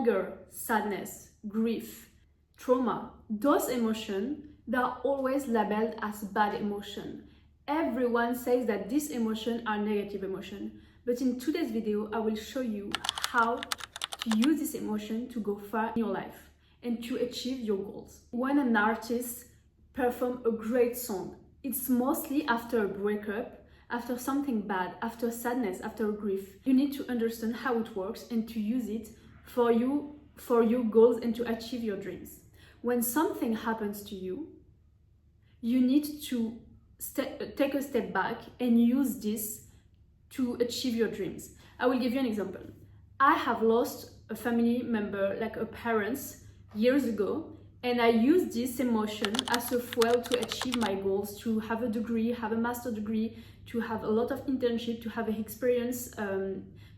anger, sadness, grief, trauma, those emotions, they are always labeled as bad emotion. Everyone says that these emotions are negative emotion. But in today's video, I will show you how to use this emotion to go far in your life and to achieve your goals. When an artist performs a great song, it's mostly after a breakup, after something bad, after sadness, after grief. You need to understand how it works and to use it for your goals and to achieve your dreams. When something happens to you, you need to take a step back and use this to achieve your dreams. I will give you an example. I have lost a family member, like a parent, years ago, and I used this emotion as a fuel to achieve my goals, to have a degree, have a master degree, to have a lot of internship, to have an experience,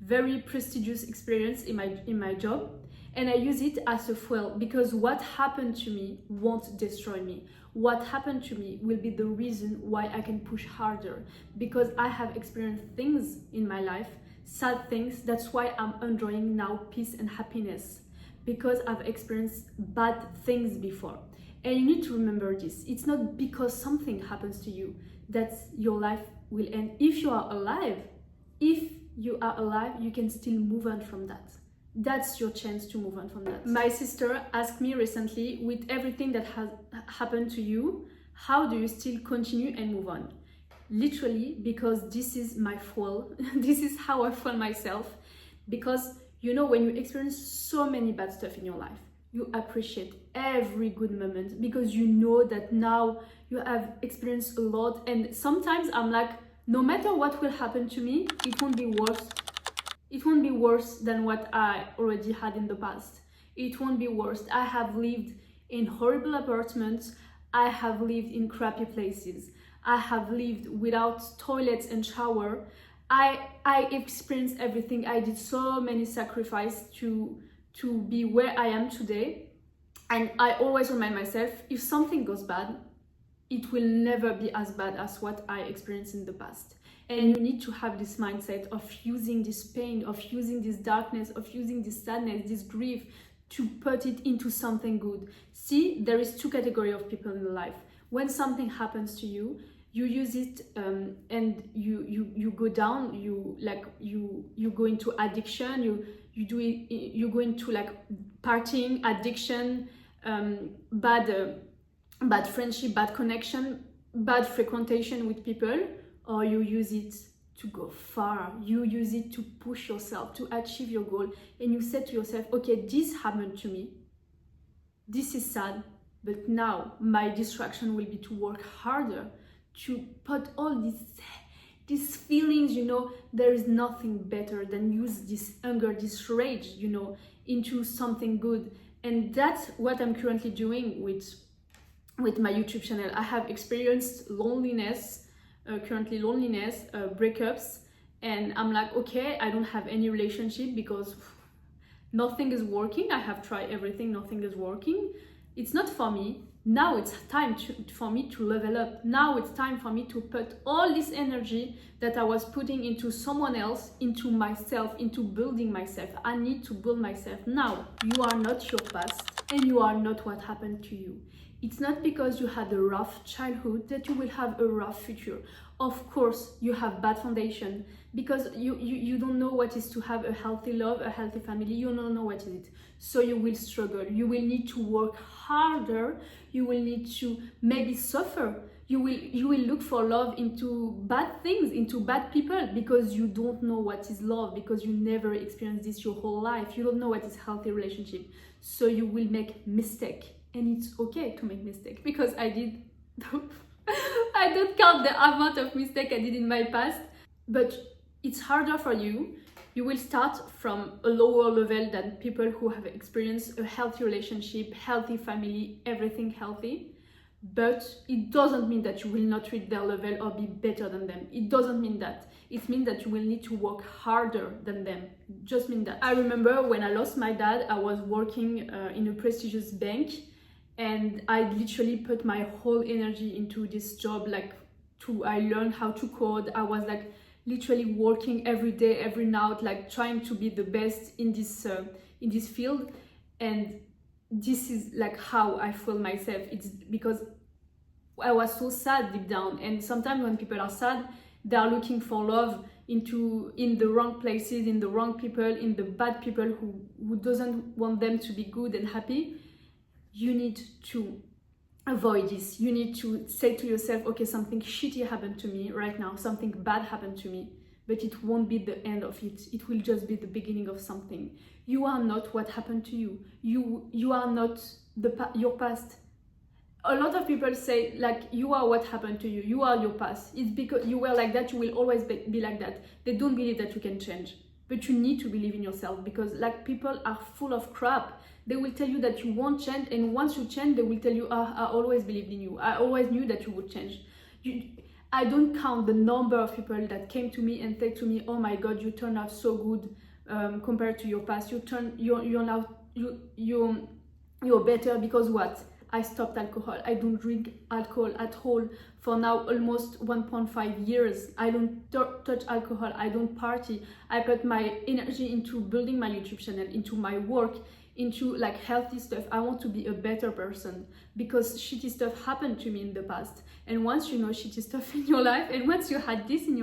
very prestigious experience in my job. And I use it as a fuel because what happened to me won't destroy me. What happened to me will be the reason why I can push harder, because I have experienced things in my life, sad things. That's why I'm enjoying now peace and happiness, because I've experienced bad things before. And you need to remember this. It's not because something happens to you that your life will end. If you are alive, you can still move on from that. That's your chance to move on from that. My sister asked me recently, with everything that has happened to you, how do you still continue and move on? Literally, because this is my fuel. This is how I fuel myself. Because you know, when you experience so many bad stuff in your life, you appreciate every good moment because you know that now you have experienced a lot. And sometimes I'm like, no matter what will happen to me, it won't be worse. It won't be worse than what I already had in the past. It won't be worse. I have lived in horrible apartments. I have lived in crappy places. I have lived without toilets and shower. I experienced everything. I did so many sacrifices to be where I am today. And I always remind myself, if something goes bad, it will never be as bad as what I experienced in the past. And you need to have this mindset of using this pain, of using this darkness, of using this sadness, this grief, to put it into something good. See, there is two categories of people in life. When something happens to you, you use it and you go down, you go into addiction, you go into like partying, addiction, bad friendship, bad connection, bad frequentation with people. Or you use it to go far. You use it to push yourself, to achieve your goal. And you say to yourself, okay, this happened to me. This is sad, but now my distraction will be to work harder, to put all these feelings, you know, there is nothing better than use this anger, this rage, you know, into something good. And that's what I'm currently doing with my YouTube channel. I have experienced loneliness, breakups, and I'm like, okay, I don't have any relationship because nothing is working. I have tried everything, nothing is working. It's not for me. Now it's time for me to level up. Now it's time for me to put all this energy that I was putting into someone else, into myself, into building myself. I need to build myself now. You are not your past and you are not what happened to you. It's not because you had a rough childhood that you will have a rough future. Of course, you have bad foundation because you don't know what is to have a healthy love, a healthy family. You don't know what is it. So you will struggle. You will need to work harder. You will need to maybe suffer. You will look for love into bad things, into bad people, because you don't know what is love, because you never experienced this your whole life. You don't know what is healthy relationship. So you will make mistake. And it's okay to make mistakes, because I did. I don't count the amount of mistakes I did in my past, but it's harder for you. You will start from a lower level than people who have experienced a healthy relationship, healthy family, everything healthy. But it doesn't mean that you will not reach their level or be better than them. It doesn't mean that. It means that you will need to work harder than them. Just mean that. I remember when I lost my dad, I was working in a prestigious bank. And I literally put my whole energy into this job, I learned how to code. I was like literally working every day, every night, like trying to be the best in this in this field, and this is like how I feel myself. It's because I was so sad deep down, and sometimes when people are sad, they are looking for love in the wrong places, in the wrong people, in the bad people who doesn't want them to be good and happy. You need to avoid this. You need to say to yourself, okay, something shitty happened to me right now, something bad happened to me, but it won't be the end of it. It will just be the beginning of something. You are not what happened to you. You are not your past. A lot of people say, like, you are what happened to you. You are your past. It's because you were like that, you will always be like that. They don't believe that you can change. But you need to believe in yourself, because like, people are full of crap. They will tell you that you won't change, and once you change, they will tell you, I always believed in you. I always knew that you would change. I don't count the number of people that came to me and said to me, oh my God, you turned out so good compared to your past. You're better because what? I stopped alcohol. I don't drink alcohol at all for now almost 1.5 years. I don't touch alcohol. I don't party. I put my energy into building my YouTube channel, into my work, into like healthy stuff. I want to be a better person, because shitty stuff happened to me in the past. And once you know shitty stuff in your life, and once you had this in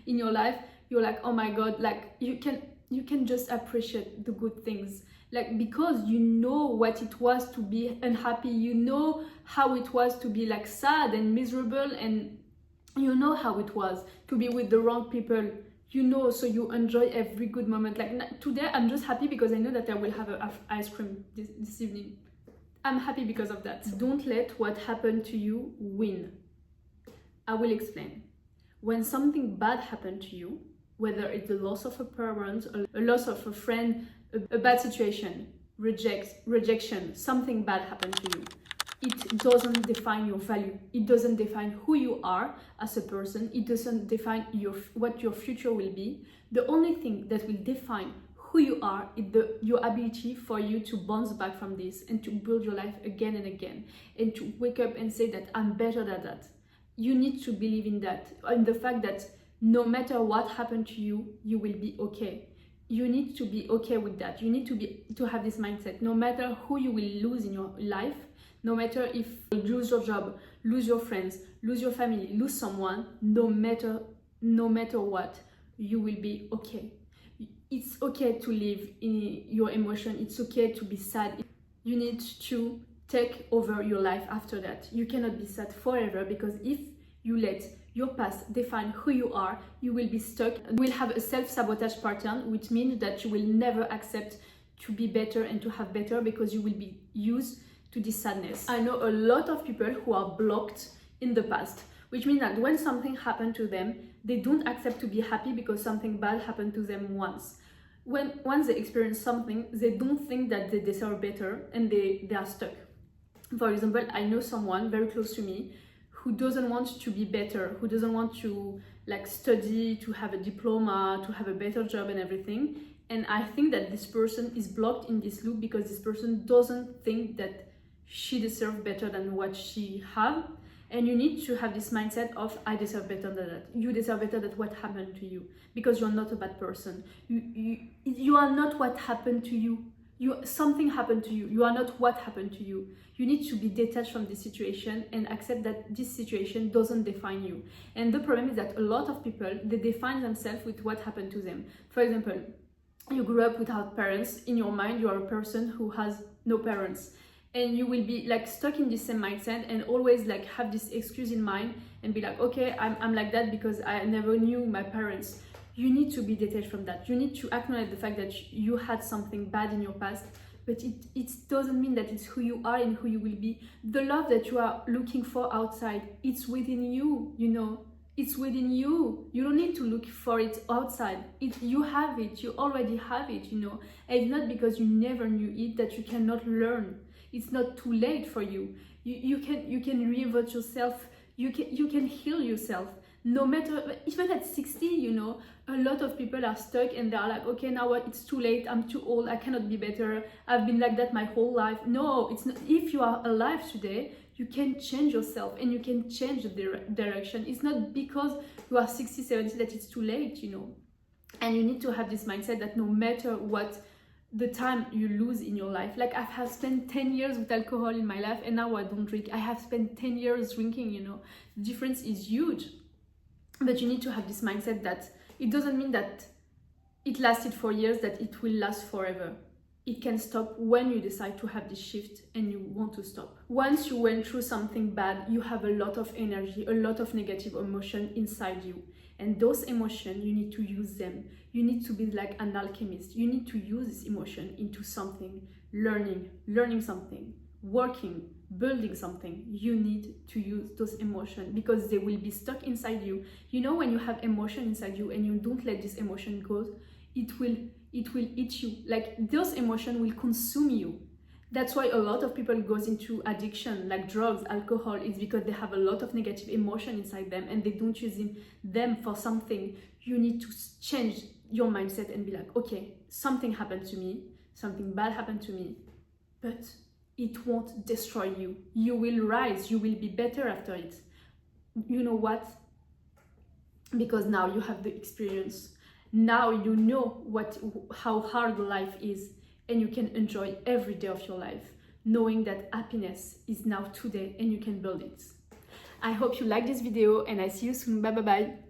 your life, you're like, oh my God, like you can just appreciate the good things. Like, because you know what it was to be unhappy, you know how it was to be like sad and miserable, and you know how it was to be with the wrong people, you know, so you enjoy every good moment. Like today, I'm just happy because I know that I will have ice cream this evening. I'm happy because of that. Don't let what happened to you win. I will explain. When something bad happened to you, whether it's the loss of a parent, a loss of a friend, a bad situation, rejection, something bad happened to you, it doesn't define your value. It doesn't define who you are as a person. It doesn't define what your future will be. The only thing that will define who you are is your ability for you to bounce back from this and to build your life again and again, and to wake up and say that I'm better than that. You need to believe in that, and the fact that no matter what happened to you, you will be okay. You need to be okay with that. You need to have this mindset. No matter who you will lose in your life, no matter if you lose your job, lose your friends, lose your family, lose someone, no matter what, you will be okay. It's okay to live in your emotion. It's okay to be sad. You need to take over your life after that. You cannot be sad forever, because if you let your past define who you are, you will be stuck. You will have a self-sabotage pattern, which means that you will never accept to be better and to have better, because you will be used to this sadness. I know a lot of people who are blocked in the past, which means that when something happened to them, they don't accept to be happy because something bad happened to them once. Once they experience something, they don't think that they deserve better, and they are stuck. For example, I know someone very close to me who doesn't want to be better, who doesn't want to like study, to have a diploma, to have a better job and everything. And I think that this person is blocked in this loop because this person doesn't think that she deserves better than what she have. And you need to have this mindset of, I deserve better than that. You deserve better than what happened to you, because you're not a bad person. You are not what happened to you. Something happened to you. You are not what happened to you. You need to be detached from this situation and accept that this situation doesn't define you. And the problem is that a lot of people, they define themselves with what happened to them. For example, you grew up without parents. In your mind, you are a person who has no parents, and you will be like stuck in this same mindset and always like have this excuse in mind and be like, okay, I'm like that because I never knew my parents. You need to be detached from that. You need to acknowledge the fact that you had something bad in your past, but it doesn't mean that it's who you are and who you will be. The love that you are looking for outside, it's within you, you know. It's within you. You don't need to look for it outside. You have it. You already have it, you know. And it's not because you never knew it that you cannot learn. It's not too late for you. You can reinvent yourself. You can heal yourself. No matter, even at 60, you know, a lot of people are stuck and they're like, okay, now what? It's too late. I'm too old. I cannot be better. I've been like that my whole life. No, it's not. If you are alive today, you can change yourself and you can change the direction. It's not because you are 60, 70 that it's too late, you know. And you need to have this mindset that no matter what, the time you lose in your life. Like, I have spent 10 years with alcohol in my life and now I don't drink. I have spent 10 years drinking, you know. The difference is huge. But you need to have this mindset that it doesn't mean that it lasted for years, that it will last forever. It can stop when you decide to have this shift and you want to stop. Once you went through something bad, you have a lot of energy, a lot of negative emotion inside you. And those emotions, you need to use them. You need to be like an alchemist. You need to use this emotion into something, learning something, working, building something. You need to use those emotions because they will be stuck inside you. You know, when you have emotion inside you and you don't let this emotion go, it will eat you. Like, those emotions will consume you. That's why a lot of people goes into addiction, like drugs, alcohol, is because they have a lot of negative emotion inside them and they don't use them for something. You need to change your mindset and be like, okay, something happened to me, something bad happened to me, but it won't destroy you. You will rise, you will be better after it. You know what? Because now you have the experience. Now you know how hard life is, and you can enjoy every day of your life, knowing that happiness is now today and you can build it. I hope you like this video and I see you soon. Bye bye bye.